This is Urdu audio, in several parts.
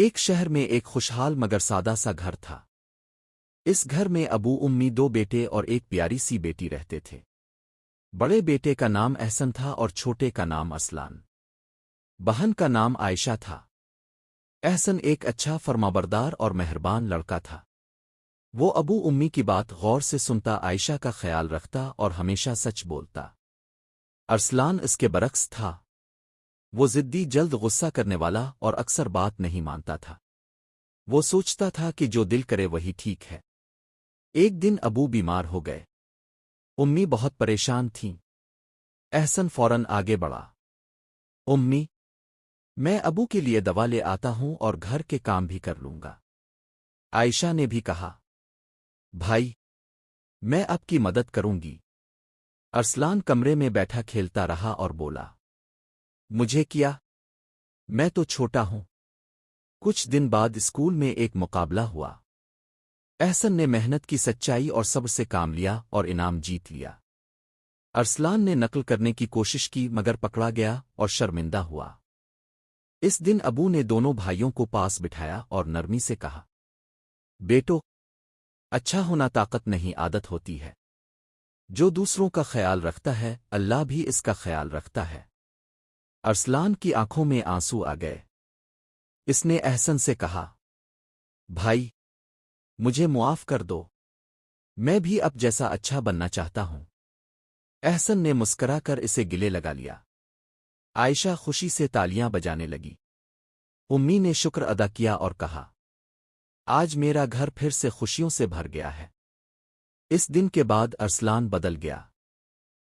ایک شہر میں ایک خوشحال مگر سادہ سا گھر تھا۔ اس گھر میں ابو امی، دو بیٹے اور ایک پیاری سی بیٹی رہتے تھے۔ بڑے بیٹے کا نام احسن تھا اور چھوٹے کا نام اسلان۔ بہن کا نام عائشہ تھا۔ احسن ایک اچھا، فرمانبردار اور مہربان لڑکا تھا۔ وہ ابو امی کی بات غور سے سنتا، عائشہ کا خیال رکھتا اور ہمیشہ سچ بولتا۔ ارسلان اس کے برعکس تھا۔ وہ ضدی، جلد غصہ کرنے والا اور اکثر بات نہیں مانتا تھا۔ وہ سوچتا تھا کہ جو دل کرے وہی ٹھیک ہے۔ ایک دن ابو بیمار ہو گئے۔ امی بہت پریشان تھیں۔ احسن فوراً آگے بڑھا۔ امی، میں ابو کے لیے دوا لے آتا ہوں اور گھر کے کام بھی کر لوں گا۔ عائشہ نے بھی کہا، بھائی، میں آپ کی مدد کروں گی۔ ارسلان کمرے میں بیٹھا کھیلتا رہا اور بولا، مجھے کیا؟ میں تو چھوٹا ہوں۔ کچھ دن بعد اسکول میں ایک مقابلہ ہوا۔ احسن نے محنت کی، سچائی اور صبر سے کام لیا اور انعام جیت لیا۔ ارسلان نے نقل کرنے کی کوشش کی مگر پکڑا گیا اور شرمندہ ہوا۔ اس دن ابو نے دونوں بھائیوں کو پاس بٹھایا اور نرمی سے کہا، بیٹو، اچھا ہونا طاقت نہیں، عادت ہوتی ہے۔ جو دوسروں کا خیال رکھتا ہے، اللہ بھی اس کا خیال رکھتا ہے۔ ارسلان کی آنکھوں میں آنسو آ گئے۔ اس نے احسن سے کہا، بھائی، مجھے معاف کر دو۔ میں بھی اب جیسا اچھا بننا چاہتا ہوں۔ احسن نے مسکرا کر اسے گلے لگا لیا۔ عائشہ خوشی سے تالیاں بجانے لگی۔ امی نے شکر ادا کیا اور کہا، آج میرا گھر پھر سے خوشیوں سے بھر گیا ہے۔ اس دن کے بعد ارسلان بدل گیا۔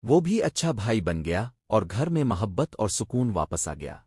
وہ بھی اچھا بھائی بن گیا اور گھر میں محبت اور سکون واپس آ گیا۔